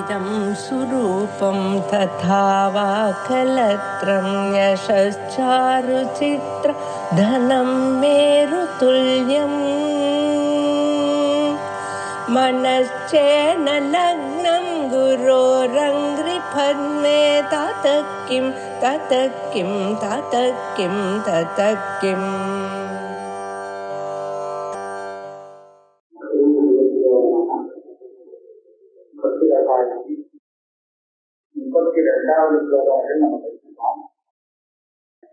इदं सुरूपं तथा वा कलत्रं यशश्चारुचित्र धनं मेरुतुल्यम् मनश्चेन लग्नं गुरोरङ्घ्रिपद्मे ततः किं ततः किं ततः किं ततः किम्. முப்பத்தி ரெண்டாவது ஸ்லோகங்கள் நம்ம படிச்சிருக்கோம்.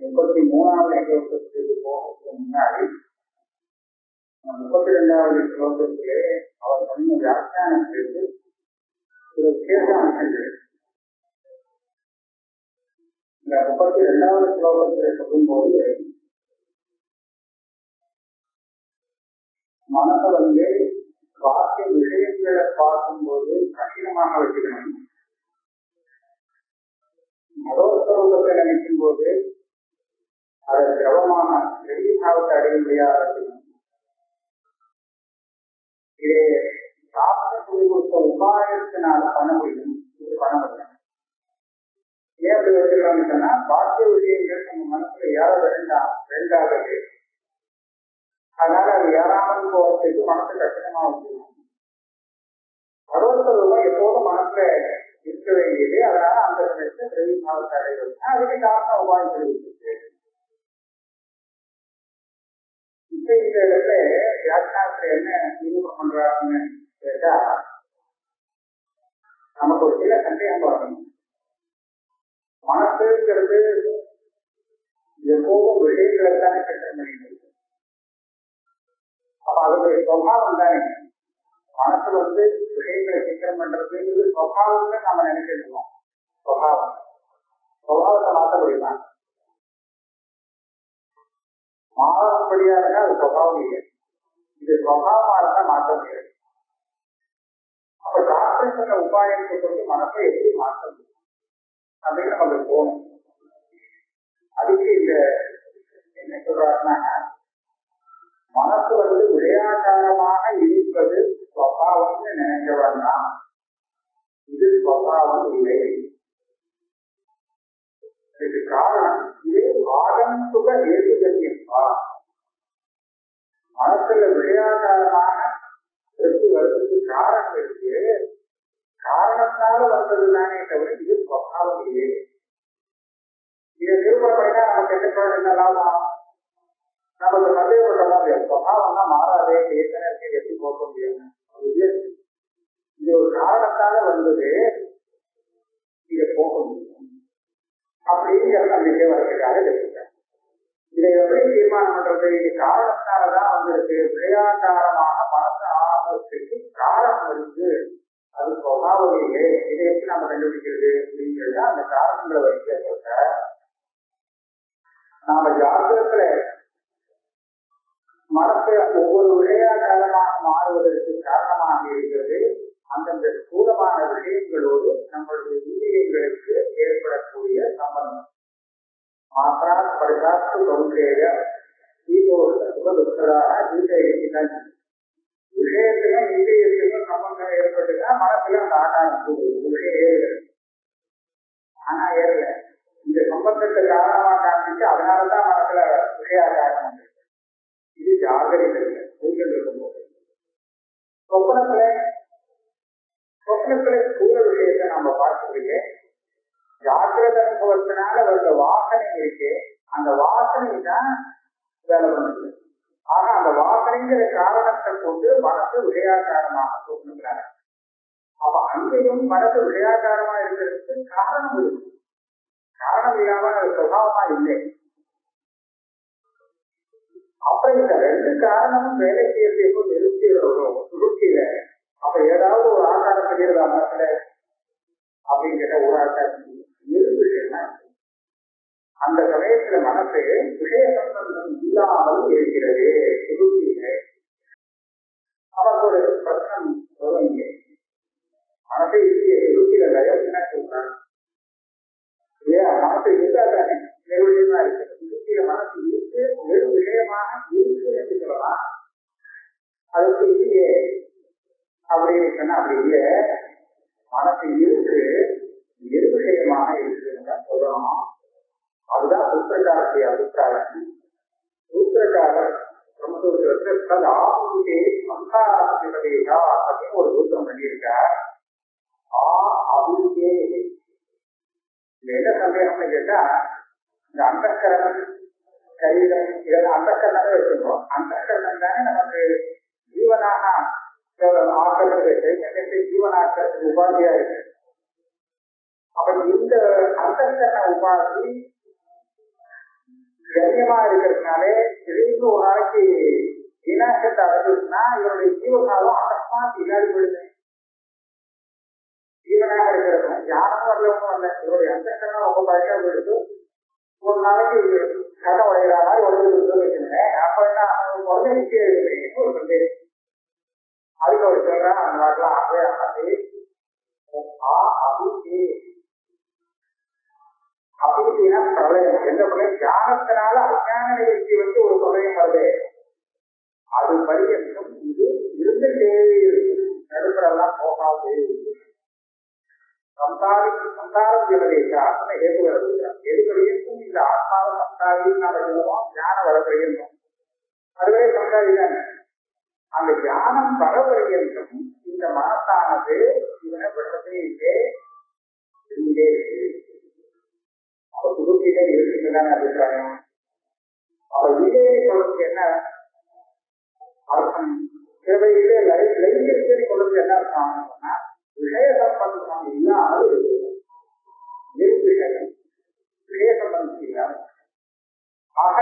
33வது ஸ்லோகத்துக்கு போகிறதுக்கு முன்னாடி 32வது ஸ்லோகத்திலே அவர் பண்ண வியாக்கியானத்திற்கு ஒரு விசேஷ அம்சங்கள். இந்த 32வது ஸ்லோகத்தில் சொல்லும்போது மனதை வாக்கிய விஷயங்களை பார்க்கும்போது கடினமாக வச்சுக்கணும். மதோத்சவத்தை நினைக்கும் போது அதை திரவமாக வெளிபாவத்தை அடைய முடியாத இதை சாப்பிட சொல்லி கொடுத்த உபாயத்தினால பண்ண முடியும். இது பண்ண முடியும். ஏன் அப்படி வச்சுக்கலாம்னு சொன்னா பாக்கிய விஷயங்கள் நம்ம மனசுல ஏற வேண்டாகவே, அதனால அது ஏறாமல் போறதுக்கு மனசு கஷ்டமா வச்சுக்கணும். மதோத்சவம் எப்போதும் மனசுல இருக்க வேண்டியது. அதனால அந்த வெளிபாவத்தை அடைவது அதுக்கு காரண உபாயம் தெரிவிச்சிருக்கு. இப்ப இந்த இடத்துல வியாக்கியானத்துல என்ன நிரூபணம் பண்றாருன்னு கேட்டா நமக்கு ஒரு சில சந்தேகம் வரணும். மனசுங்கிறது எப்போதும் விஷயங்களை தானே கட்டம் பண்ணிடுது. அப்ப அதனுடைய சுவாவம் தானே மனசு விஷயங்களை சித்திரம் பண்றதுங்கிறது சுவாவம்னு நம்ம நினைச்சிருக்கோம். சுவாவத்தை மாற்ற முடியுமா? மாறும்படியா இருந்தா அது சுவாவம் இல்லை. இது சுவாவமா இருந்தா மாற்ற முடியாது. அப்ப டாக்டர் சொன்ன உபாயத்தை கொண்டு மனசை எப்படி மாற்ற முடியும் அப்படின்னு நமக்கு தோணும். அதுக்கு இந்த என்ன சொல்றாருன்னா, மனசு விளையாட்டாரமாக இருப்பது சுவாவம்னு நினைக்கிறவன்னா இது சுவாவம் இல்லை. இதுக்கு காரணம் இது ஆகந்துக ஏற்றுகா. மனசுல விளையாட்டாரமாக எடுத்து வருவதற்கு காரணம் இருக்கு. காரணத்தால வந்ததுதானே தவிர இது சுவாவம் இல்லை. இதை திரும்ப பண்ணினா நமக்கு என்ன லாபம்? நமக்கு சந்தேகப்பட்ட முடியாது. சுவாவம் தான் மாறாதே, ஏற்கனவே எப்படி போக முடியாது. இது ஒரு காரணத்தால வந்தது, இதை போக முடியும் அப்படிங்கிற நம்பிக்கை வர்றதுக்காக வச்சிருக்கேன். இதை எப்படி தீர்மானம் பண்றது? இது காரணத்தாலதான் வந்திருக்கு. விளையாட்டாரமாக மனசு ஆரம்பத்துக்கு காரணம் இருக்கு, அது சுவாவம் இல்லை. இதை எப்படி நம்ம கண்டுபிடிக்கிறது அப்படிங்கிறது அந்த காரணங்களை வைக்கிறத நாம ஜாக்கிரத்துல மனசை ஒவ்வொரு விளையாட்டாரமாக மாறுவதற்கு காரணமாக இருக்கிறது அந்தந்த ஸ்தூலமான விஷயங்களோடு நம்மளுடைய இந்திரியங்களுக்கு ஏற்படக்கூடிய சம்பந்தம். மாத்திரா பரிசாத்து கௌசேய சுகதுக்கராக விஷயத்திலும் இந்திரியத்திலும் சம்பந்தம் ஏற்பட்டுன்னா மனசுல அந்த ஆட்டாரம் விஷயம். ஆனா ஏறல, இந்த சம்பந்தத்தை காரணமா காமிச்சு அதனாலதான் மனசுல விஷயாட்டாரம் வந்து இது ஜாகிரதை இருக்கும்போது. சொப்னத்துல ஸ்தூல விஷயத்தை நம்ம பார்க்கக்கூடிய ஜாகிரத அனுபவத்தினால வந்த வாசனை இருக்கு. அந்த வாசனை தான் வேலை பண்ணுது. ஆனா அந்த வாசனைங்கிற காரணத்தை கொண்டு மனசு விளையாட்டாரமாக சொப்னுங்கிறாங்க. அப்ப அங்கேயும் மனசு விளையாட்டாரமா இருக்கிறதுக்கு காரணம் இருக்கு. காரணம் இல்லாம அது சுபாவமா இல்லை. அப்ப இந்த ரெண்டு காரணமும் வேலை செய்யறதுக்கு நிறுத்தியில அப்ப ஏதாவது ஒரு ஆகாரம் செய்யறதா மனசுல அப்படிங்கிற ஒரு ஆகாரம் நிறுத்தினா அந்த சமயத்துல மனசு விஷய சம்பந்தம் இல்லாமல் இருக்கிறது. அவருக்கு ஒரு பிரச்சனை சொல்லுங்க. மனசை இருக்கிய லயம் என்ன சொல்றாங்க? மனசு இருந்தாதானே நிறுவனமா இருக்கிறது. இருக்கிய மனசு இருக்கு, வெறு விஷயமாக இருக்கு என்று சொல்லலாம். அதுக்கு இல்லையே அப்படின்னு சொன்னா அப்படி இல்லை. மனசு இருக்கு நிர்விஷயமாக இருக்குன்னு சொல்லணும். அதுதான் சூத்திரக்காரருடைய அபிப்பிராயம். சூத்திரக்காரர் பிரம்மசூத்திரத்தில் ஆபுதே சம்சாரா அப்படின்னு ஒரு சூத்திரம் பண்ணியிருக்கார். அபிதே என்ன சந்தேகம்னு கேட்டா, இந்த அந்தக்கரணம் சரீரம் இதெல்லாம் அந்தக்கரணமே வச்சிருக்கோம். அந்தக்கரணம் தானே நமக்கு ஜீவனாக ஆக்கிறது, ஜீவனாக்கிறதுக்கு உபாதியா இருக்கு. அப்ப இந்த அந்தக்கரண உபாதி கண்ணியமா இருக்கிறதுனாலே திடீர்னு ஒரு நாளைக்கு விநாசத்தை அடைஞ்சிருக்குன்னா இவருடைய ஜீவகாலம் அகஸ்மாத் இல்லாடி போயிடுது. ஜீவனாக இருக்கிறவங்க யாரும் வரலவங்க வரல, இவருடைய அந்தக்கரணம் ரொம்ப பயங்கர போயிடுது. ஒரு நாளைக்கு கதை உடையிற மாதிரி உடம்பு வச்சுருந்தேன். அப்ப என்ன உடனே நிச்சயம் எழுதுறேன் ஒரு சந்தேகம். அதுக்கு அவர் சொல்றேன் அந்த மாதிரிலாம் ஆகவே ஆகாது. அப்படின்னா பிரளயம் எந்த பிரளயம்? ஞானத்தினால அஜான நிகழ்ச்சி வந்து ஒரு பிரளயம் வருது. அது பரியந்தம் இது இருந்துட்டே நடுப்புறெல்லாம் போகாது. சம்சாரம் விவதேசா ஏது வருகிறார். எது வரையும் இந்த ஆத்மாவை சம்சாரின்னு நம்ம சொல்லுவோம். ஞானம் வர பரியந்தம் அதுவே சம்சாரி தானே. அந்த ஞானம் வர பரியந்தம் இந்த மனத்தானது இவனை விடுறதே இல்லை, இருந்தே அப்ப புதுப்பிலே இருக்குதான அபிப்பிராயம். அப்ப இதே சொல்றதுக்கு என்ன அர்த்தம்? தேவையிலே லைங்கத்தை சொல்றதுக்கு என்ன அர்த்தம் சொன்னா, விஷய சம்பந்தம் இல்லாமல் இருக்குது. நிர்விஷயம் விஷய சம்பந்தம் இல்லாமல். ஆக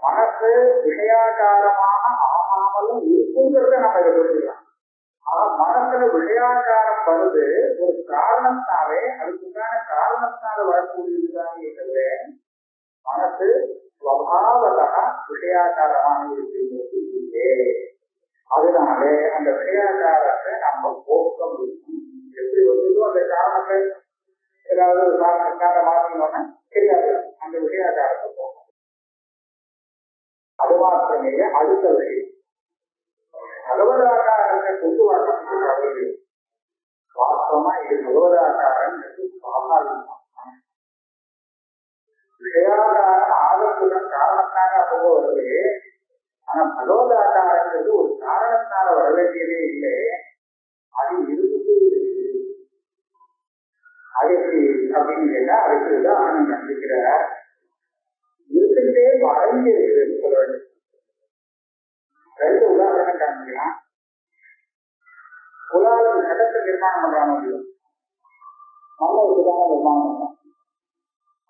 மனசு விஷயாகாரமாக ஆகாமலும் இருக்குங்கிறத நம்ம இதை புரிஞ்சுக்கலாம். ஆக மனசுல விஷயாகாரம் வருது ஒரு காரணத்தாலே, அதுக்குண்டான காரணத்தால வரக்கூடியதுதானே தவிர மனசு ஸ்வபாவதா விஷயாகாரமாக இருக்கிறது இல்லை. அதனாலே அந்த விஷயாகாரத்தை நம்ம போக்க முடியும். எப்படி வந்து அந்த காரணத்தை ஏதாவது ஒரு காரணத்தால மாற்றணும்னா தெரியாது, அந்த விஷயாகாரத்தை போக்கும். அது மாத்திரமே அடுத்த விஷயம் பகவதாகாரத்தை கொண்டு வரணும். வாஸ்தவமா இது பகவதாகாரம் சுவாபாவிகம். விஷயாகாரம் ஆதத்துடன் காரணத்தான அப்போ வருது. ஆனா பகவதாகாரங்கிறது ஒரு காரணத்தால வர வேண்டியதே இல்லை, அது இருக்குது. அது எப்படி அப்படின்னு கேட்டா அதுக்கு உதாரணம் கண்டிக்கிற இருந்துட்டே மறைஞ்சு இருக்குதுன்னு சொல்ல வேண்டும். ரெண்டு உதாரணம் காமிக்கலாம். குலால கடத்தை நிர்மாணம் பண்றாங்க முடியும், நல்ல ஒரு உதாரணம் நிர்மாணம் பண்றான்.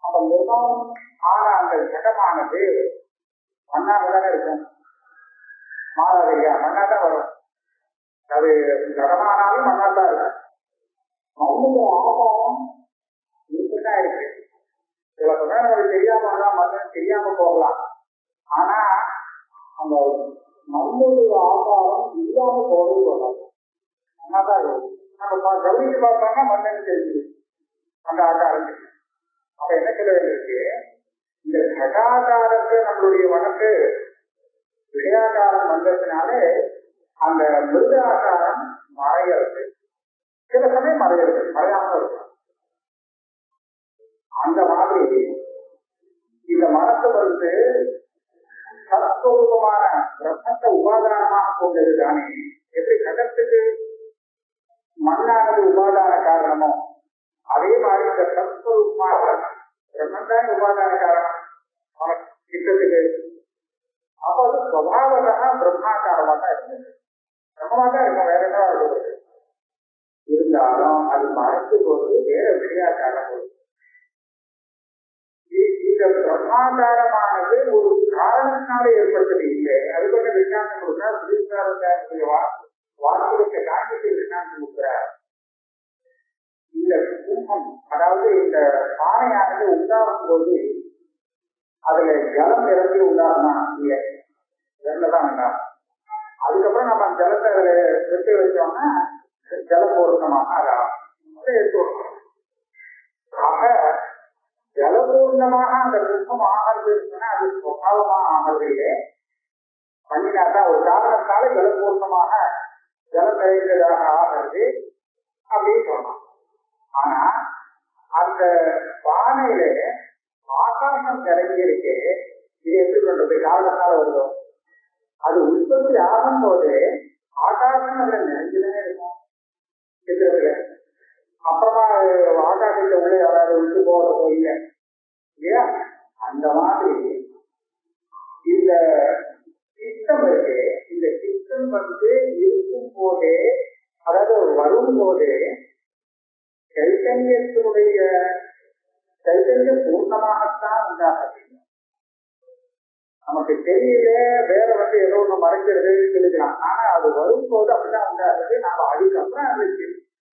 அப்ப நிர்மாணம் ஆன அந்த கடமானது மண்ணாகதானே இருக்கும், மாறாது இல்லையா? மண்ணாதான் வரும். அது கடமானாலும் மண்ணாதான் இருக்கும். மண்ணுக்கு ஆதாரம் இருக்குதான் இருக்கு. சில சமயம் நமக்கு தெரியாம மண்ணு தெரியாம போகலாம். ஆனா அந்த மண்ணுடைய ஆதாரம் இல்லாம போகவே போகலாம், மண்ணாதான் இருக்கும். நம்ம கவனித்து பார்த்தோம்னா மண்ணுன்னு தெரியுது அந்த ஆகாரம். அப்ப என்ன சொல்ல வேண்டியிருக்கு, இந்த கடாகாரத்தை நம்மளுடைய மனசு விஷயாகாரம் வந்ததுனாலே அந்த மிருக ஆகாரம் மறைகிறது. சில சமயம் மறைகிறது, மறையாம இருக்கும். அந்த மாதிரி இந்த மனசு வந்து சத்ஸ்வரூபமான பிரம்மத்தை உபாதானமாக கொண்டது தானே. எப்படி கடத்துக்கு மண்ணானது உபாதான காரணமோ அதே மாதிரி இந்த சத்ஸ்வரூபமாக பிரம்மன் தானே உபாதான காரணம் சித்தத்துக்கு. அப்ப அது சுவாவதா பிரம்மாக்காரமா தான் இருந்தது, பிரம்மமா தான் இருக்கும், வேற என்ன இருக்குது. இருந்தாலும் அது மறைத்து போது வேற விஷயாக்காரம் போது. இந்த பிரம்மாகாரமானது ஒரு காரணத்தினால ஏற்பட்டது இல்லை. அது கொஞ்சம் விஞ்ஞானம் கொடுக்கிறார். புரிசாரனுடைய வார்த்தைக்கு காண்பித்து விஞ்ஞானம் கொடுக்கிறார். இந்த கும்பம் அதாவது இந்த பானையானது உண்டாகும் போது அதுல ஜலம் இறங்கி உண்டாகுனா இல்லை, ஜலம்தான் உண்டாகும். அதுக்கப்புறம் நம்ம அந்த ஜலத்தை அதுல வெட்டி வச்சோம்னா ஜலபூர்ணமாக அதை எடுத்து வரணும். ஆக ஜலபூர்ணமாக அந்த கும்பம் ஆகிறது இருக்குன்னா அது சுவாவமா ஆகிறது இல்லை. பண்ணினாதான் ஒரு காரணத்தால ஜலபூர்ணமாக ஜலம் நிறைந்ததாக ஆகிறது. அப்ப மாதிரி சொல்லலாம். ஆனா அந்த பானையில ஆகாசம் இறங்கி இருக்கு. இது எப்படி பண்றது? காரணத்தால வருதோ அது உற்பத்தி ஆகும் போது ஆகாசம் அதுல நிறைஞ்சுதானே இருக்கும் சித்திரத்துல. அப்புறமா ஆகாசத்தை உள்ள யாராவது விட்டு போறதோ இல்லை இல்லையா? அந்த மாதிரி இந்த சிஸ்டம் இருக்கு. இந்த சிஸ்டம் இருக்கும் போதே, அதாவது வரும் போதே சைத்தன்யத்தினுடைய சைத்தன்யம் பூர்ணமாகத்தான் உண்டாக. நமக்கு தெரியல, வேற ஏதோ ஒண்ணு மறைக்கிறது சொல்லிக்கலாம். ஆனா அது வரும்போது அப்படிதான் உண்டாகுது. நாம அதுக்கப்புறம் அந்த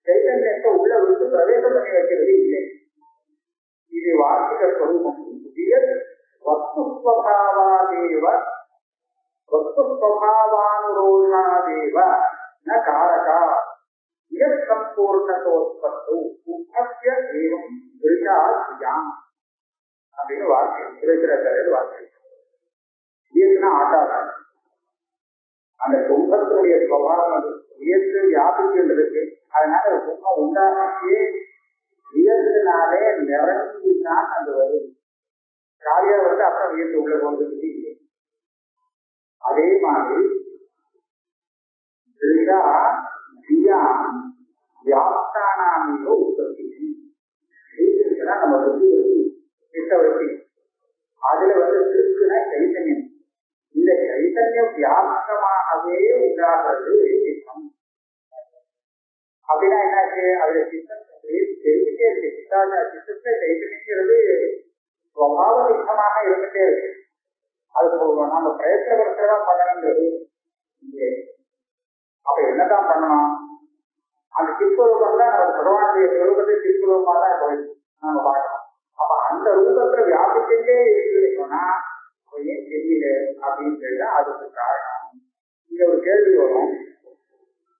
சைத்தன்யத்தை உள்ள விட்டு பிரவேசம் பண்ணி வைக்கிறது இல்லை. இது வார்த்திக சொல்லும் வஸ்துஸ்வபாவாதேவ வஸ்துஸ்வபாவானுரோஷாதேவ ந காரகா யத் சம்பூர்ணதோத்பத்தோ உபஸ்ய ஏவம் திருஷாத்யாம் அப்படின்னு வார்த்தை சுரேஸ்வராச்சாரியர் வார்த்தை. இதுனா ஆகாரம். அந்த கும்பத்தினுடைய சுபாவம் அது வியத்து வியாபிக்கின்றது. அதனால கும்பம் உண்டாகவே வியத்தினாலே நிறைஞ்சிதான் அது வரும். காலியா அப்புறம் வியத்து உள்ள கொண்டு இல்லை. அதே மாதிரி வியாப்தானாமியோ உற்பத்தி நம்ம புத்தி வச்சு சித்த வச்சு அதுல திருக்குனா சைத்தன்யம். இந்த சைத்தன்யம் வியாபகமாகவே உண்டாகிறது சித்தம். அப்படின்னா என்னாச்சு? அதுல சித்தம் தெரிஞ்சுட்டே இருக்கு. சித்தத்தை சைத்தன்யங்கிறது சுவாவ சித்தமாக இருந்துட்டே இருக்கு. அது நம்ம பிரயத்தனப்படுத்ததான் பண்ணணுங்கிறது. அப்ப என்னதான் பண்ணணும்? அந்த திருப்பரூபம் தான் நம்ம பகவானுடைய ரூபத்தை திருப்பரூபமா தான் போயிடுச்சு நம்ம பார்க்கணும். அப்ப அந்த ரூபத்துல வியாபிச்சுட்டே இருக்குன்னு சொன்னா ஏன் தெரியல அப்படின்றது அதுக்கு காரணம். இங்க ஒரு கேள்வி வரும்.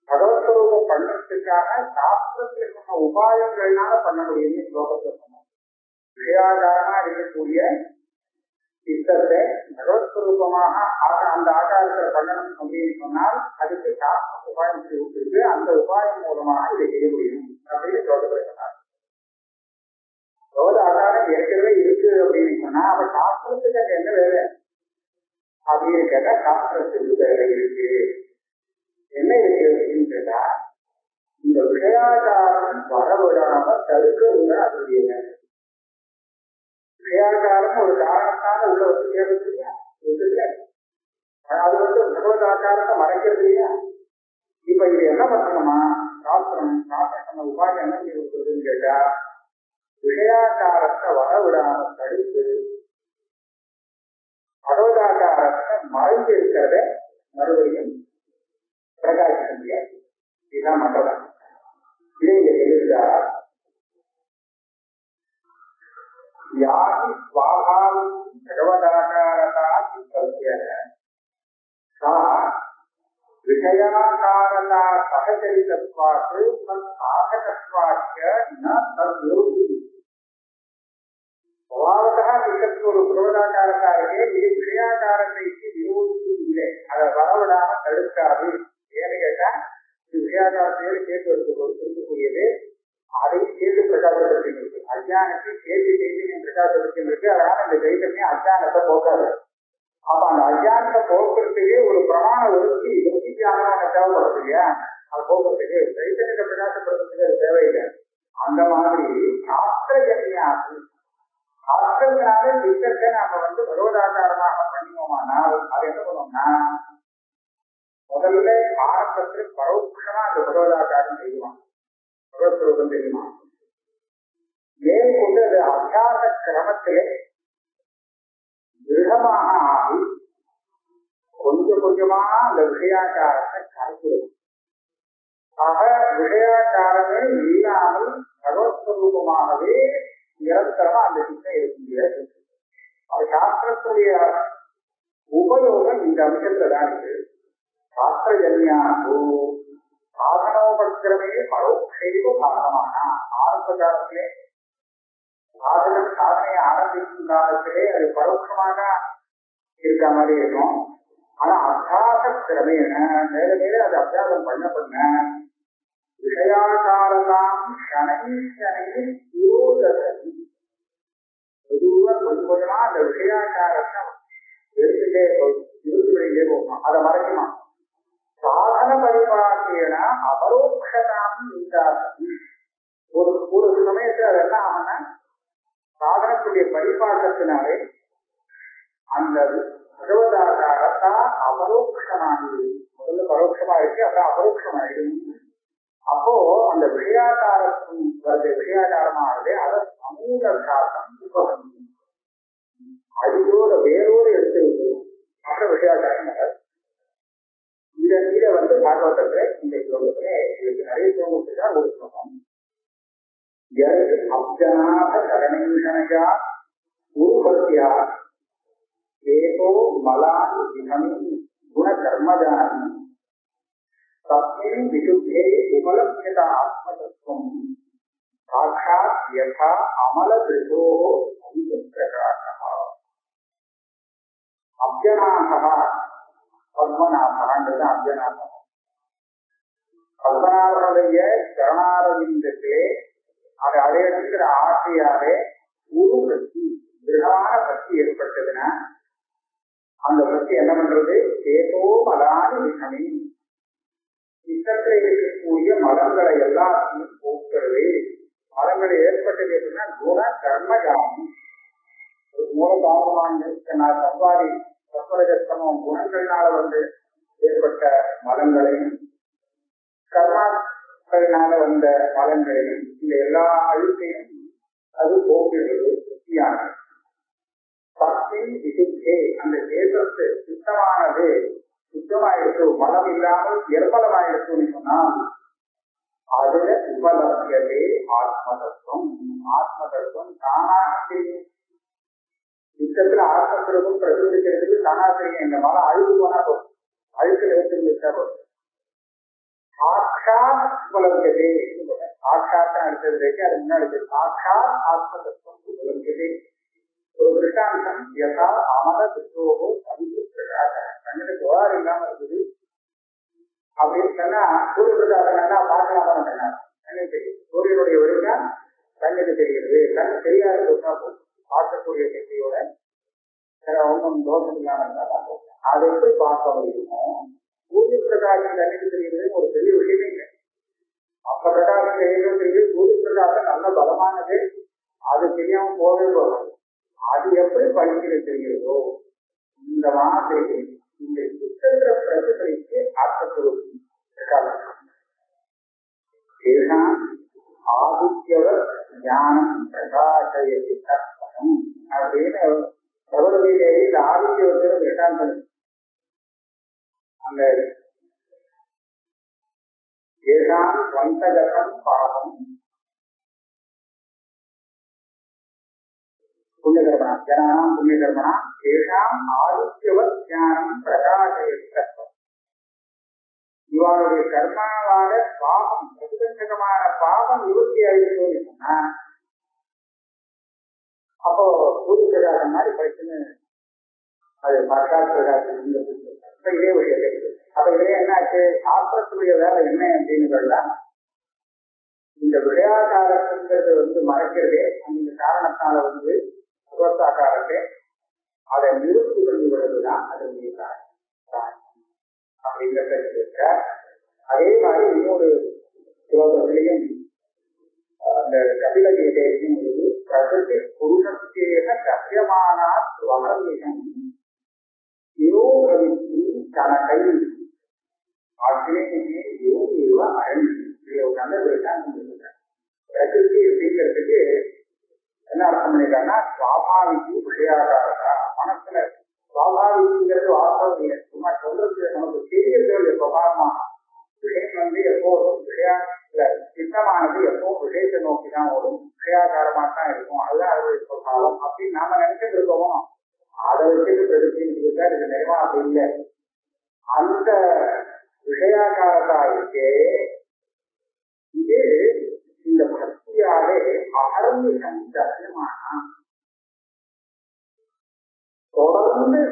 பகவத்ஸ்வரூபம் பண்ணறதுக்காக சாஸ்திரத்துல சொன்ன உபாயங்கள்னால பண்ண முடியும்னு ஸ்லோகத்தை சொன்னோம். விஷயாகாரமா இருக்கக்கூடிய சித்தத்தை பகவத்ஸ்வரூபமாக அந்த ஆகாரத்தை பண்ணணும் அப்படின்னு சொன்னால் அதுக்கு சாஸ்திர உபாயம் இருக்கு. அந்த உபாயம் மூலமாக இதை செய்ய முடியும் அப்படின்னு சொல்லப்படுகிறார். பகவத் ஆகாரம் ஏற்கனவே இருக்கு அப்படின்னு சொன்னா அப்ப சாஸ்திரத்துக்கு அது என்ன வேலை அப்படின்னு கேட்டா சாஸ்திரத்துக்கு வேலை இருக்கு. என்ன இருக்கு அப்படின்னு கேட்டா இந்த விஷயாகாரம் வரவிடாம தடுக்கிறது அதனுடைய வேலை. விஷயாகாரம் ஒரு காரணத்தால உள்ள வசதியாக அது பகவத் ஆகாரத்தை மறைக்கிறது இல்லையா? இப்ப இது என்ன பண்ணணுமா? சாஸ்திரம் உபாயம் என்ன செய்யறதுன்னு கேட்டா விஷயாகாரத்தை வரவிடாம தடுத்து பகவதாகாரத்தை மறைந்து இருக்கிறத மறுபடியும் பிரகாசிக்க முடியாது. இதுதான் மற்றதான். இதை எழுதா யாகி ஸ்வாபாவம் பகவதாகாரதா சித்தஸ்ய சா விஷயாகாரதா சகச்சரிதத்வாத் தத் சாதகத்வாச்ச ந தத் விரோதி. சுபாவதா சித்தத்துக்கு ஒரு பகவதாகாரத்தா இருக்கே, இது விஷயாகாரத்தைக்கு விரோதி இல்லை. அதை வரவிடாம தடுக்காது. ஏன்னு கேட்டா இது விஷயாகாரத்தையோடு சேர்த்து இருக்கக்கூடியது. அதையும் சேர்த்து பிரகாசப்படுத்திருக்கு. அஜானத்தை சேர்த்து சைத்தன்யம் பிரகாசப்படுத்திருக்கு. அதனால அந்த சைத்தன்யம் அஜானத்தை போக்காது. அப்ப அந்த அஜானத்தை போக்குறதுக்கு ஒரு பிரமாண விருத்தியான தேவைப்படுது இல்லையா? அதை போக்குறதுக்கு சைத்தன்யத்தை பிரகாசப்படுத்துறதுக்கு அது தேவையில்லை. அந்த மாதிரி சாஸ்திரஜன்யாசு சாஸ்திரத்தினாலே சித்தத்தை நாம பகவதாகாரமாக பண்ணினோமானால் அது என்ன பண்ணுவோம்னா முதல்ல ஆரம்பத்தில் பரோட்சமா அந்த பகவதாகாரம் செய்வான். பகவத்ஸ்வரூபம் தெரியுமா? மேற்கொண்டு அது அபியாச கிரமத்திலே திருடமாக ஆகி கொஞ்சம் கொஞ்சமா அந்த விஷயாகாரத்தை கரைக்கிறது. ஆக விஷயாகாரமே இல்லாமல் பகவத்ஸ்வரூபமாகவே நிரந்தரமா அந்த சித்தம் இருக்க முடியாது. அது சாஸ்திரத்துடைய உபயோகம் இந்த அம்சத்துல தான் இருக்கு. சாஸ்திரஜன்யாசு சாதனோபக்கிரமே பரோட்சைவ காரணமான ஆரம்ப காலத்திலே சாதனையை ஆரம்பிக்கும் காலத்திலே அது பரோட்சமாக இருக்க மாதிரி இருக்கும். ஆனா அபியாச திறமையான மேல மேல அது அபியாசம் பண்ண விஷயாகாரதான் தாம் சனை சனை விரோததி. பொதுவாக கொஞ்சம் கொஞ்சமா அந்த விஷயாச்சாரத்தை எடுத்துட்டே இருந்துகிட்டே போகணும், அதை மறைக்குமா. சாதன பரிபாக்கியன அபரோக்ஷதாம் நீதாசி. ஒரு ஒரு சமயத்துல அது என்ன ஆகும்னா சாதனத்துடைய பரிபாக்கத்தினாலே அந்த பகவதாச்சாரத்தா அபரோக்ஷமாகிடுது. முதல்ல பரோட்சமா இருக்கு, அப்புறம் அபரோக்ஷமாயிடும். அப்போ அந்த விஷயாச்சாரமானது அதை சமூக சாசம் உபகரிக்கும். அடியோட வேரோடு எடுத்து விட்டு அப்புறம் விஷயாச்சாரம் இதை வந்து பாகவதத்துல இந்த ஸ்லோகத்துல இதுக்கு நிறைய ஸ்லோகத்துக்கா ஒரு ஸ்லோகம். அப்ஜனாத கரணீஷனையா உருபத்தியா ஏதோ மலான் விகமி குண கர்மஜானி தஸ்மின் விசுத்தே உபலப்யத ஆத்மதத்துவம் சாட்சாத் யதா அமலதிருதோ பிரகாசः. அப்ஜனாதः பத்மநாபன்றது அப்ஜநாதம். பத்மநாபனுடைய சரணாரவிந்தத்திலே அதை அடையணுங்கிற ஆசையாலே ஒரு பக்தி, திருடமான பக்தி ஏற்பட்டதுன்னா அந்த பக்தி என்ன பண்றது? ஏதோ மலானி விகமி, சித்தத்தில் இருக்கக்கூடிய மலங்களை எல்லாத்தையும் போக்குறது. மலங்கள் ஏற்பட்டது எப்படின்னா குண கர்மஜாமி, மூல காரணமான நான் சம்பாதி சம்பரஜஸ்தமம் குணங்கள்னால வந்து ஏற்பட்ட மலங்களையும் கர்மாக்கள்னால வந்த மலங்களையும் இந்த எல்லா அழுத்தையும் அது போக்குகிறது. சுத்தியான பக்தி விசுத்தே, அந்த தேசத்து சுத்தமானது சுத்தமாயிடுச்சு, மலம் இல்லாமல் நிர்மலமாயிடுச்சுன்னு சொன்னால் அதுல உபலப்யதே ஆத்மதத்துவம். ஆத்மதத்துவம் தானாக தெரியும். யுத்தத்துல ஆத்மஸ்வரூபம் பிரதிபலிக்கிறதுக்கு தானா தெரியும். இந்த மலை அழுது போனா போதும், அழுக்கு நிறுத்திருந்தா போதும். சாட்சாத் உபலப்யதே, சாட்சாத் அடுத்ததுக்கு அது முன்னாடி சாட்சாத் ஆத்மதத்துவம் உபலப்யதே. ஒரு திருஷ்டாந்தம் யதா அமல திருஷ்டோகோ அபிப்பிரகாச, கண்ணுக்கு துவாரம் இல்லாம இருக்குது அப்படின்னு சொன்னா சூரிய பிரகாசம் நல்லா பார்க்கலாம் சொன்னா கண்ணுக்கு தெரியும். சூரியனுடைய ஒளிதான் கண்ணுக்கு தெரிகிறது. கண்ணு தெரியாத பார்க்கக்கூடிய சக்தியோட ஒன்றும் தோஷம் இல்லாம இருந்தா பார்ப்போம். அதை எப்படி பார்க்க முடியுமோ சூரிய பிரகாசம் கண்ணுக்கு தெரிகிறது ஒரு பெரிய விஷயமே இல்லை. அப்ப பிரகாசம் தெரியும் தெரியுது. சூரிய பிரகாசம் நல்ல பலமானது, அது தெரியாம போகவே போகாது. அது எப்படி படிக்கிறது தெரிகிறதோ இந்த மாதிரி இந்த சித்திர பிரதிபலித்து ஆத்மஸ்வரூபம் ஆதித்யவர் ஞானம் பிரகாசயதி தர்ப்பணம் அப்படின்னு பகவத்கீதையிலே இந்த ஆதித்யவத்தில வேதாந்தம் அந்த ஏஷாம் ஸ்வந்தகதம் பாவம் புண்ணியகர்மனா ஜனானாம் புண்ணியகர்மனா ஏஷாம் ஆதித்யவத் ஞானம் பிரகாசயதி தர்ப்பணம். இவருடைய கர்மாவால பாவம் பிரதிபந்தகமான பாவம் நிவர்த்தி ஆகிடுச்சோன்னு சொன்னா அப்போ சூரிய பிரகாசம் மாதிரி படிச்சுன்னு அது சாட்சாத் பிரகாசம். இப்ப இதே விஷயத்தை அப்ப இதே என்னாச்சு, சாஸ்திரத்துடைய வேலை என்ன அப்படின்னு சொல்லா இந்த விளையாட்டாரங்கிறது வந்து மறைக்கிறதே அந்த காரணத்தால வந்து சுகத்தாக்காரத்தை அதை நிறுத்தி கொண்டு விடுறதுதான் அதனுடைய காரணம் அப்படிங்கிறத இருக்க. அதே மாதிரி இன்னொரு ஸ்லோகத்திலையும் அந்த கபில கீதையும் பொழுது பிரகிருதி புருஷத்தேன கத்தியமானா ஸ்வமரமிகம் யோகவித்தி கணக்கை அக்னேயே யோகிவ அரண். இதுல ஒரு நல்ல விருத்தாந்தம் சொல்லிருக்காங்க. பிரகிருதி அப்படிங்கிறதுக்கு என்ன அர்த்தம் பண்ணிட்டாங்கன்னா சுவாபாவிக்கு விஷயாகாரா. மனசுல சுவாபாவிக்கிறது வாசம் இல்லை, சும்மா சொல்றது நமக்கு தெரியறது பிரபாவமா. விஷயம் வந்து எப்போதும் விஷயத்துல சித்தமானது எப்போதும் விஷயத்தை நோக்கிதான் ஓடும், விஷயாகாரமா தான் இருக்கும், அதுதான் அதோடைய பிரபாவம் அப்படின்னு நாம நினைச்சிட்டு இருக்கோமோ அதை வச்சுட்டு பிரகிருத்தின்னு இருக்கா. இது நிறைவா அப்படி இல்லை. அந்த விஷயாகாரத்தா இருக்கே இது இந்த பக்தியாலே அகர்மிகம் சத்தியமானா தொடர்ந்து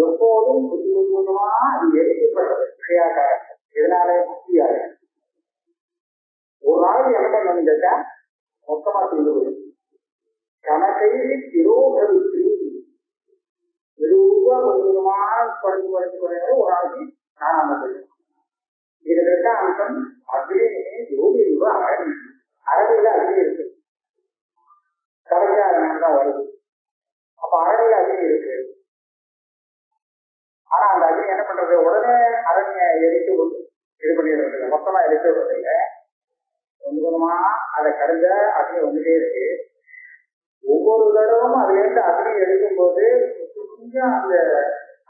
எப்போதும் புது புதுமா அது எடுத்துப்படுறது விஷயாகாரத்தை. இதனாலே பக்தியாக ஒரு நாளைக்கு என்ன பண்ணணும், கேட்டா மொத்தமா செய்து வரும் கணக்கை திரோகவித்து மெதுவா கொஞ்சமாக குறைஞ்சு ஒரு நாளைக்கு காணாம போயிடும். இதுல இருக்க அம்சம் அப்படியே யோகி ரூபா அரணி அரணியில அக்னி இருக்கு, கடைசியா அதனால தான் வருது. அப்ப அரணியில அக்னி இருக்கு. ஆனா அந்த அக்னி என்ன பண்றது, உடனே அரணியை எரித்து இது பண்ணிடுறது, மொத்தமா எரித்து விடுறது இல்லை. கொஞ்சம் கொஞ்சமா அதை கடைஞ்ச அக்னி வந்துட்டே இருக்கு. ஒவ்வொரு தடவும் அதுல இருந்து அக்னி எடுக்கும் போது கொஞ்சம் அந்த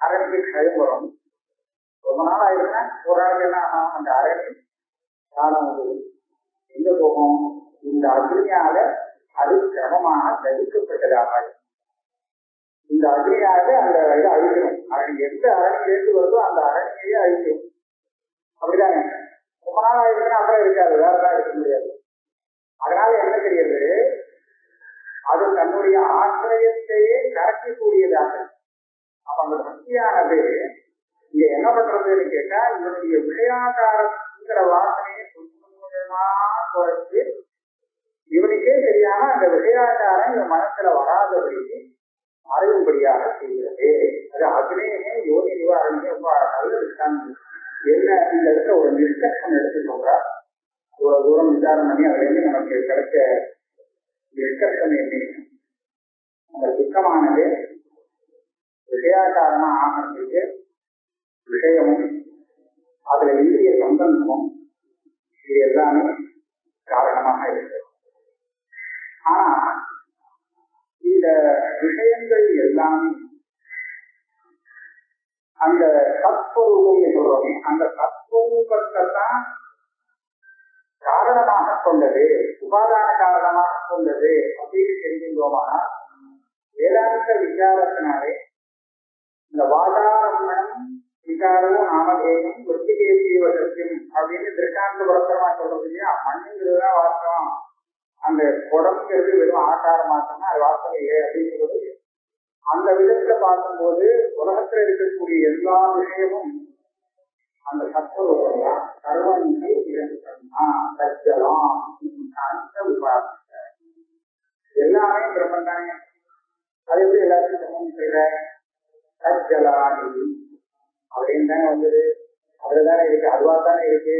அரணிக்கு கழிவு வரும். ரொம்ப நாள் ஆயிடுச்சுன்னா ஒரு நாளைக்கு என்ன ஆகும், அந்த அரணி காலம் எங்க போகும், இந்த அக்னியால அது கிரமமாக தடுக்கப்பட்டதாக இந்த அக்னியாக அந்த இதை அழிக்கணும். அரணி எந்த அரணியிலேருந்து வருதோ அந்த அரணியையே அழிக்கணும். அப்படிதானே? ரொம்ப நாள் ஆயிடுச்சுன்னா அப்புறம் இருக்காது, வேறதான் இருக்க முடியாது. அதனால என்ன தெரியுது, அது தன்னுடைய ஆசிரியத்தையே கரைக்கக்கூடியதாக. அப்ப அந்த சக்தியானது இங்க என்ன பண்றதுன்னு கேட்டா, இவனுடைய விஷயாகாரங்கிற வாசனையை கொஞ்சம் கொஞ்சமா குறைச்சு இவனுக்கே தெரியாம அந்த விஷயாகாரம் இவன் மனசுல வராதபடிக்கு மறைவும்படியாக செய்கிறது. அது அக்னேயே யோனி நிவாரணமே ரொம்ப நல்ல விஷயம். என்ன இந்த இடத்துல ஒரு நிஷ்கர்ஷம் எடுத்துக்கோங்க, இவ்வளவு தூரம் விசாரம் பண்ணி அதுல இருந்து நமக்கு கிடைச்ச நிஷ்கர்ஷம் என்ன, அந்த துக்கமானது விஷயாகாரமா ஆகிறதுக்கு விஷயமும் அதுல இந்திய சம்பந்தமும் இது எல்லாமே காரணமாக இருக்கு. ஆனா இந்த விஷயங்கள் எல்லாமே அந்த சத்ஸ்வரூபம் சொல்றோமே, அந்த சத்ஸ்வரூபத்தை தான் காரணமாக கொண்டது, உபாதான காரணமாக கொண்டது அப்படின்னு தெரிஞ்சுக்கோமானா வேதாந்த விசாரத்தினாலே இந்த வாதாரமணம் விசாரமும் நாமதேயம் ஒத்திகை ஜீவசத்தியம் அப்படின்னு திருக்காந்த புரத்தமா சொல்றது இல்லையா. மண்ணுங்கிறதுதான் வாஸ்தவம், அந்த குடம்ங்கிறது வெறும் ஆகார மாற்றம்னா அது வாஸ்தவம் இல்லை அப்படின்னு சொல்றது. அந்த விதத்துல பார்க்கும்போது உலகத்துல இருக்கக்கூடிய எல்லா விஷயமும் அந்த சத்வரூபம் தான். சர்வங்கள் எல்லாமே பிரம்மன் தானே. அது எப்படி எல்லாத்தையும் பிரம்மன் செய்யற, சஜ்ஜலானி அப்படின்னு தானே வந்தது, அதுல தானே இருக்கு, அதுவா தானே இருக்கு,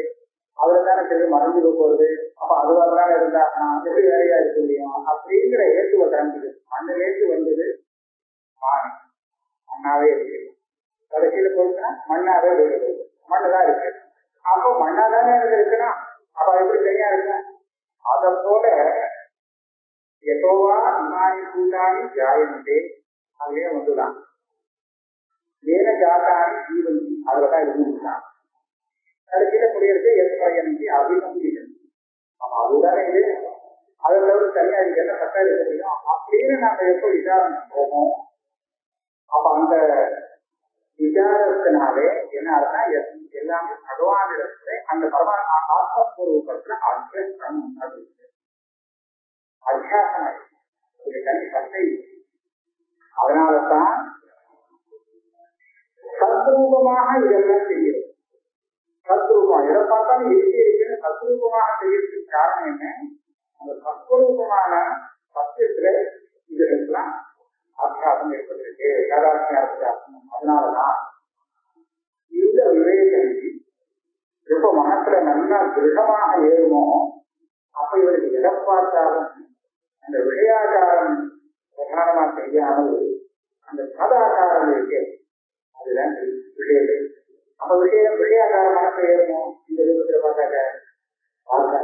அதுல தானே சரி மறந்து போறது. அப்ப அதுவா தானே இருந்தா நான் எப்படி வேலையா இருக்க முடியும் அப்படிங்கிற ஏற்றுவ காண்பிது. மண்ணிலேருந்து வந்தது மாணி மண்ணாவே இருக்கு, கடைசியில போயிடுச்சுன்னா மண்ணாவே போயிடுது, மண்ணுதான் இருக்கு. அப்போ மண்ணாதானே இருக்குன்னா அப்ப எப்படி தனியா இருக்கு. அதை போல எப்போவா இமானி கூட்டாணி ஜாயந்தே அதுலயே வந்துதான் ஏன ஜாத்தானி ஜீவந்தி அதுலதான் இருந்துதான் கடைசியில குடியிருக்கு எதிர்ப்பயன்சி அபிநம்பிக்கணும். அப்ப அதுதானே இது, அதை தவிர தனியா இதுக்கு என்ன சட்டம் இருக்க முடியும் அப்படின்னு நாம எப்போ விசாரணை போவோம். அப்ப அந்த விசாரத்தினாலே என்ன ஆகுதுன்னா எல்லாமே பகவானிடத்துல அந்த ஆத்மஸ்வரூபத்துல அத்தியாசம் அப்படின்னு அத்தியாசம் தனி சட்டை. அதனாலதான் சத்ரூபமாக இதெல்லாம் செய்யுது. சத்ரூபம் எதை பார்த்தாலும் எதிர்த்து இருக்குன்னு சத்ரூபமாக செய்யறதுக்கு காரணம் என்ன, அந்த சத்வரூபமான சத்தியத்துல இதெல்லாம் அத்தியாசம் ஏற்பட்டிருக்கு, சாதாரண அத்தியாசம். அதனாலதான் இந்த விவேகம் எப்ப மனசுல நல்லா திருடமாக ஏறுமோ அப்ப இவருக்கு எதை பார்த்தாலும் அந்த விஷயாகாரம் பிரதானமா தெரியாமல் அந்த சதாகாரம் இருக்கு, அதுதான் விஷயங்கள். அப்ப விஷயாகாரம் மனசு ஏறுமோ இந்த ரூபத்துல பார்த்தாக்க பார்க்க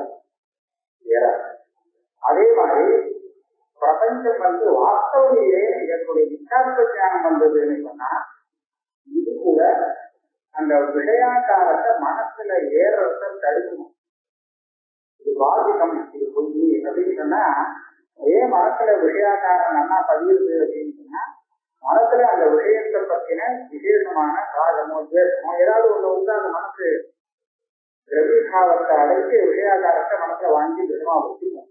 ஏறாது. அதே மாதிரி பிரபஞ்சம் வாஸ்தவத்திலே என்னுடைய விசாரண ஞானம் வந்ததுன்னு சொன்னா இது கூட அந்த விஷயாகாரத்தை மனசுல ஏறத தடுக்கணும். இது பாதிக்கம், இது பொய் அப்படின்னு சொன்னா ஏன் மனசுல விஷயாகாரம் நல்லா பதியுது அப்படின்னு சொன்னா மனசுல அந்த விஷயத்தை பத்தின விசேஷமான ராகமோ துவேஷமோ ஏதாவது ஒண்ணு வந்து அந்த மனசு திரவிபாவத்தை அடைத்து விஷயாகாரத்தை மனசுல வாங்கி விஷமா வச்சுக்கணும்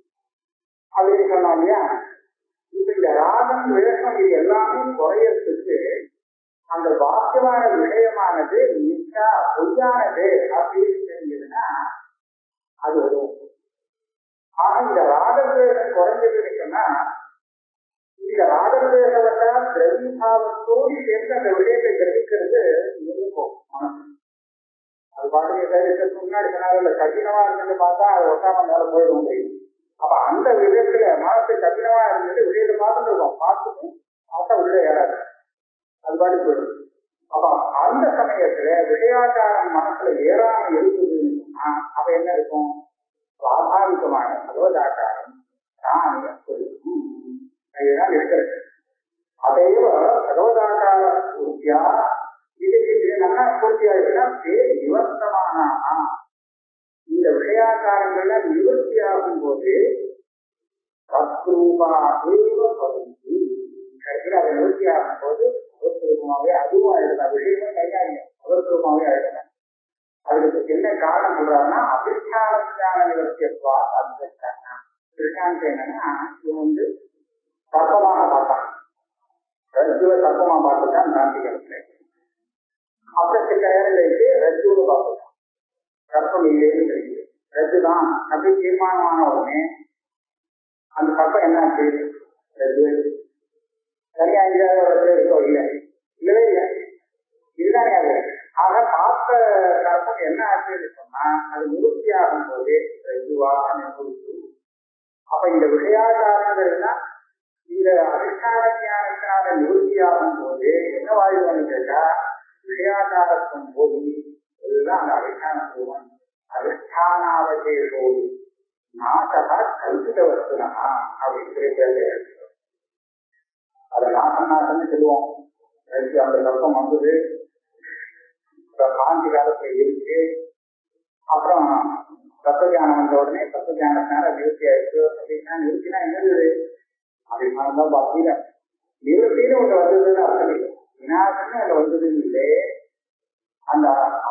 அப்படின்னு சொன்னோம் இல்லையா. இப்ப இந்த ராகம் வேஷம் இது எல்லாமே குறையறதுக்கு அந்த வாக்கியமான விஷயமானது மிச்சா பொய்யானது அப்படின்னு தெரிஞ்சதுன்னா அது உதவும். ஆனா இந்த ராகத்வேஷம் குறைஞ்சதுன்னு சொன்னா இந்த ராகத்வேஷவத்தால் திரவிபாவத்தோடு சேர்ந்து அந்த விஷயத்தை கிரகிக்கிறது இருக்கும் மனசு. அது பாட்டுக்கு கைதுக்கு முன்னாடி சொன்னாலும் கடினமா இருந்தது பார்த்தா அது ஒட்டாம மேல போயிட முடியும். அப்ப அந்த விதத்துல மனசு கடினமா இருந்தது விஷயத்தை பார்த்துட்டு இருக்கோம், பார்த்துட்டு பார்த்தா உள்ள ஏறாது, அது பாட்டு போயிடும். அப்ப அந்த சமயத்துல விஷயாச்சாரம் மனசுல ஏறாம இருக்குதுன்னு சொன்னா அப்ப என்ன இருக்கும்? சுவாபாவிகமான பகவதாச்சாரம் தானே சொல்லும் இதுதான் இருக்கிறது. அதையோ பகவதாச்சார பூர்த்தியா இதுக்கு நல்லா பூர்த்தி ஆயிடுச்சுன்னா பேர் நிவர்த்தமான இந்த விஷயாச்சாரங்கள்ல நிவர்த்தியாகும் போது தத்ரூபா ஏவ பவந்தி. கடைசியில் அதை நிவர்த்தியாகும் போது அவசரமாவே அதுவும் ஆயிடுதான், விஷயமும் கையாளியும் அவசரமாவே ஆயிடுதான். அதுக்கு என்ன காரணம் சொல்றாருன்னா அபிஷ்டான நிவர்த்தியத்வா அபிஷ்டான. கிருஷ்ணாந்த் என்னன்னா இவன் தர்ப்பமாக பார்த்தான், ரஜுவை தர்ப்பமா பார்த்துட்டான் காந்திகத்துல. அப்புறம் சில நேரங்களுக்கு ரஜுவை பார்த்துட்டான், தர்ப்பம் இல்லைன்னு தெரியுது, ரஜுதான் அப்படி தீர்மானமான உடனே அந்த தர்ப்பம் என்னாச்சு? ரஜு சரியா இருக்கோ இல்லை, இல்லவே இல்லை, இதுதானே அது. ஆக பார்த்த தர்ப்பம் என்ன ஆச்சுன்னு சொன்னா அது நிவர்த்தியாகும் போது ரஜுவாக நிவர்த்தி. அப்ப இந்த விஷயாச்சாரங்கள்னா இந்த அதிஷ்டான ஞானத்தினால நிவர்த்தியாகும் போது என்ன வாயுவான்னு கேட்டா விஷயாச்சாரத்தும் போது இதுதான் அந்த அதிஷ்டான பூவன். அதிஷ்டானாவசேஷோடு நாசகா கல்பித வஸ்துனா அப்படின்னு சொல்லி அதை நாசம்னு சொல்லுவோம். அந்த தர்ப்பம் வந்தது காந்தி காலத்துல இருக்கு. அப்புறம் தத்துவஞானம் வந்த உடனே தத்துவஞானத்தினால நிவர்த்தி ஆயிடுச்சு அப்படின்னா நிவர்த்தினா என்னது? அபிமானம்தான் பாக்கீல நிவர்த்தின்னு ஒன்று வந்ததுன்னு அர்த்தம் இல்லை, விநாசம்னு ஒன்று வந்ததுன்னு இல்லை. அந்த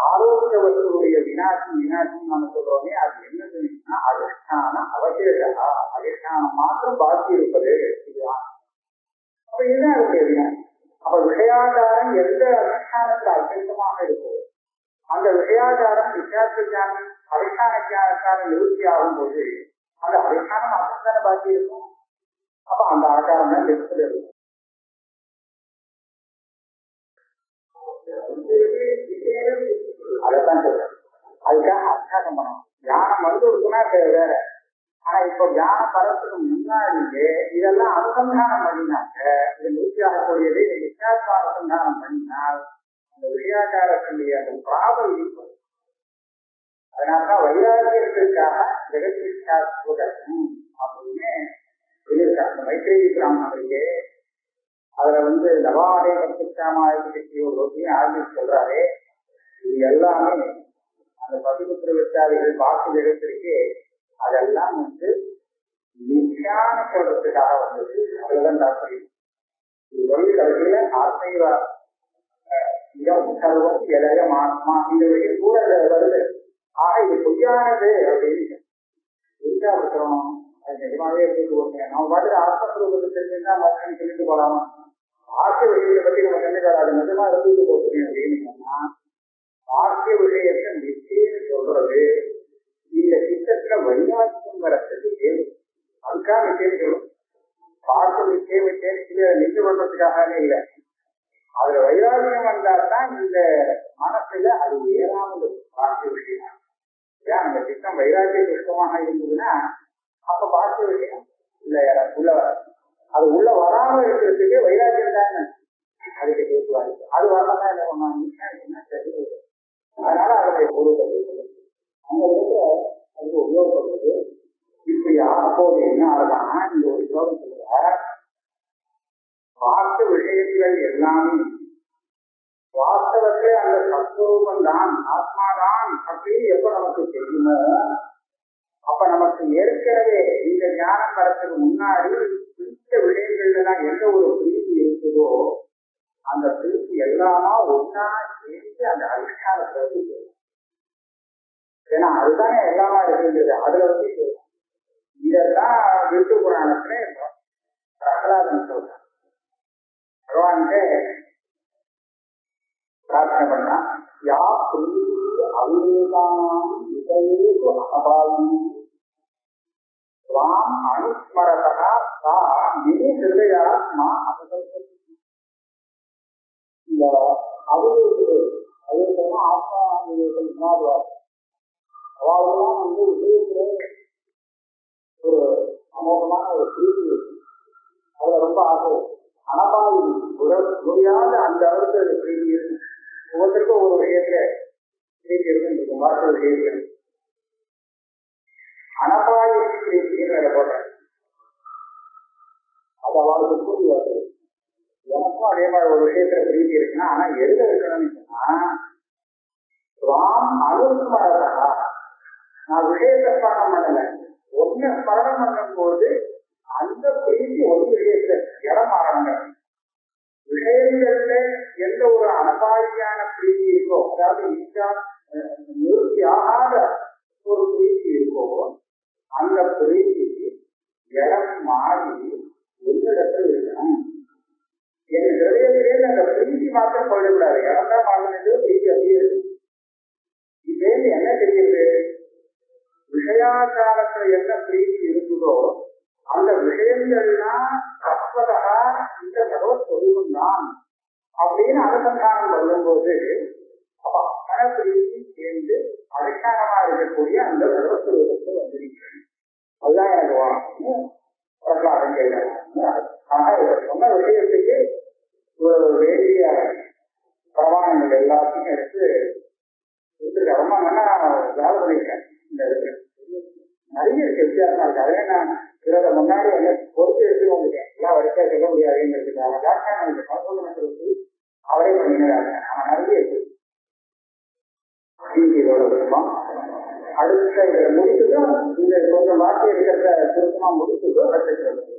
ஆரோக்கிய வசூடைய விநாசம் நம்ம சொல்றோமே அது என்னதுன்னா அதிஷ்டான அவசேஷா, அதிஷ்டானம் மாத்திரம் பாக்கி இருப்பது இதுதான். அப்ப இதுதான் அதனுடைய விநாசம். அப்ப விஷயாச்சாரம் எந்த அதிஷ்டானத்துல அத்தியந்தமாக இருக்கோ அந்த விஷயாச்சாரம் வித்தியாச ஞானம் அதிஷ்டான ஞானத்தான நிவர்த்தி ஆகும் போது அந்த அதிஷ்டானம் மட்டும் தானே பாக்கி இருக்கும். அப்ப அந்த ஆச்சாரம் தான் நிறுத்தது இருக்கும். அதைத்தான் சொல்றேன். அதுக்காக அத்தியாசம் பண்ணணும். தியானம் வந்து இருக்குன்னா வேற. ஆனா இப்ப தியானம் வரத்துக்கு முன்னாடியே இதெல்லாம் அனுசந்தானம் பண்ணினாக்க இது நிவர்த்தியாகக்கூடியது வித்தியாச அனுசந்தானம் பண்ணினால் அந்த விஷயாச்சாரத்தினுடைய அந்த பிராபம் இருக்கும். அதனாலதான் வைராகியத்திற்காக ஜெகத்வித்யாத்வகம் அப்படின்னு சொல்லியிருக்காங்க. அந்த மைத்ரேயி பிராமணருக்கு அதுல நவாதே கற்பிச்சாமாயத்தையும் ஆரம்பிச்சு சொல்றாரு. இது எல்லாமே அந்த பதிபுத்திர வித்தாதிகள் வாக்கு ஜெகத்திற்கு அதெல்லாம் நித்தியான சொல்றதுக்காக வந்தது. அதுதான் தாற்பயம். இது சொல்லி கடைசியில ஆத்மைவ இடம் சர்வம் இளையம் ஆத்மா இந்த விஷயம் கூட வருது. ஆக இது பொய்யானது அப்படின்னு இருக்கிறோம். அது நிஜமாவே எடுத்துட்டு நம்ம பாட்டு ஆத்மஸ்வரூபத்தை தெரிஞ்சுன்னா மக்கள் சொல்லிட்டு போலாமா? ஆசிய விஷயத்தை பத்தி நம்ம கண்டுக்காது, அது நிஜமா இருந்துட்டு போகிறேன் அப்படின்னு சொன்னா ஆசிய விஷயத்தை நிச்சயம் சொல்றது இந்த சித்தத்துல வைராக்கியம் வரத்துக்கு தேவை. அதுக்காக நிச்சயம் சொல்லும். பார்க்க நிச்சயம் நின்று பண்றதுக்காகவே இல்லை. அதுல வைராக்கியம் வந்தால்தான் இந்த மனசுல அது ஏறாமல் பார்க்க விஷயம். ஏன் அந்த சித்தம் வைராக்கிய சுஷ்டமாக இருந்ததுன்னா அப்ப பார்க்க விஷயம் இல்ல உள்ள வர அது உள்ள வராம இருக்கிறதுக்கு வைராக்கியம் தானே அதுக்கு பேசுவாங்க. அது வரலாம் என்ன பண்ணுவாங்க சரி. அதனால அதனுடைய பொருள் அந்த இடத்துல அதுக்கு உபயோகப்படுறது. இப்படி ஆகும்போது என்ன ஆகுதுன்னா இந்த ஒரு ஸ்லோகத்துல பார்த்த விஷயங்கள் எல்லாமே வாஸ்தவத்திலே அந்த சத்வரூபம் தான் ஆத்மாதான் அப்படின்னு எப்ப நமக்கு தெரியுமோ அப்ப நமக்கு ஏற்கனவே இந்த ஞானம் வரத்துக்கு முன்னாடி பிடித்த விஷயங்கள்லாம் எந்த ஒரு பிரீதி இருக்குதோ அந்த பிரீதி எல்லாமா ஒன்னா சேர்ந்து அந்த அதிஷ்டானத்துல போகும். ஏன்னா அதுதானே எல்லாமா இருக்குன்றது. அதுல இதெல்லாம் விஷ்ணு புராணத்துல பிரகலாதன் சொல்றான். பகவான்கிட்ட பிரார்த்தனை பண்ணா யா பிரீதி அவிவேகானாம் விதயேது அபாயம் ஸ்வாம் அனுஸ்மரதா சா நிதி ஹிருதயாத்மா அபகல்பதி. இந்த அவிவேகம் ஆத்மா விவேகம் உணாதுவார் அவெல்லாம் விஷயத்திலே ஒரு அமோகமான ஒரு பிரீதி இருக்கு. அதுல ரொம்ப ஆசை அனபாயி முடியாத அந்த அளவுக்கு பிரீதி இருக்கு. ஒவ்வொருத்தருக்கும் ஒரு விஷயத்துல பிரீதி இருக்கு. வாழ்க்கை விஷயத்துல அனபாயி பிரீத்தின்னு வேலை போடுறேன். அது அவளுக்கு கூடி வருது. எனக்கும் அதே மாதிரி ஒரு விஷயத்துல பிரீதி இருக்குன்னா, ஆனா எதுல இருக்கணும்னு சொன்னா ஸ்வாம் அனுஸ்மரதா, நான் விஷயத்தை ஸ்மரணம் பண்ணல, ஒன்னு ஸ்மரணம் பண்ணும் போது அந்த பிரீதி ஒரு விஷயத்துல இடம் மாறணுங்க. விஷயங்கள்ல எந்த ஒரு அனபாயியான பிரீதி இருக்கோ, அதாவது நிறுத்தி ஆகாத ஒரு பிரீதி இருக்கோ, அந்த பிரீதி இடம் மாறி எந்திடத்தில் இருக்கணும். என் ஹிருதயத்திலே அந்த பிரீதி மாத்திரம் கொள்ளக்கூடாது, இடம் தான் மாறினது பிரீதி அப்படியே இருக்கு. இதுலேருந்து என்ன தெரியுது? விஷயாச்சாரத்துல என்ன பிரீதி இருக்குதோ அந்த விஷயங்கள்லாம் தத்வதா இந்த பகவத் சொரூபம் தான் அப்படின்னு அனுசந்தானம் பண்ணும்போது மனப்பிரீதி சேர்ந்து அதிஷ்டானமா இருக்கக்கூடிய அந்த பகவத் சொரூபத்தை வந்திருக்கிறது. அதுதான் எனக்கு வாங்கணும் பிரகலாதம் கேட்கலாம். ஆனா இவர் சொன்ன விஷயத்துக்கு ஒரு வேண்டிய பிரமாணங்கள் எல்லாத்தையும் எடுத்து ரொம்ப நல்லா வேலை பண்ணியிருக்கேன். இந்த நிறைய வித்தியாசமா இருக்கு. அதே நான் இவரை முன்னாடி என்ன பொறுத்து எடுத்து வந்துட்டேன். எல்லாம் வரிசையா சொல்ல முடியாதுங்கிறதுக்காக வியாக்கியானம் கலந்து அவரே பண்ணிக்கிறாங்க. அவன் நிறைய இருக்கு. இதோட விருப்பம் அடுத்த இதை முடிச்சுட்டும் இந்த கொஞ்சம் வார்த்தை இருக்கிறத சுருக்கமா முடிச்சுட்டும் அடுத்த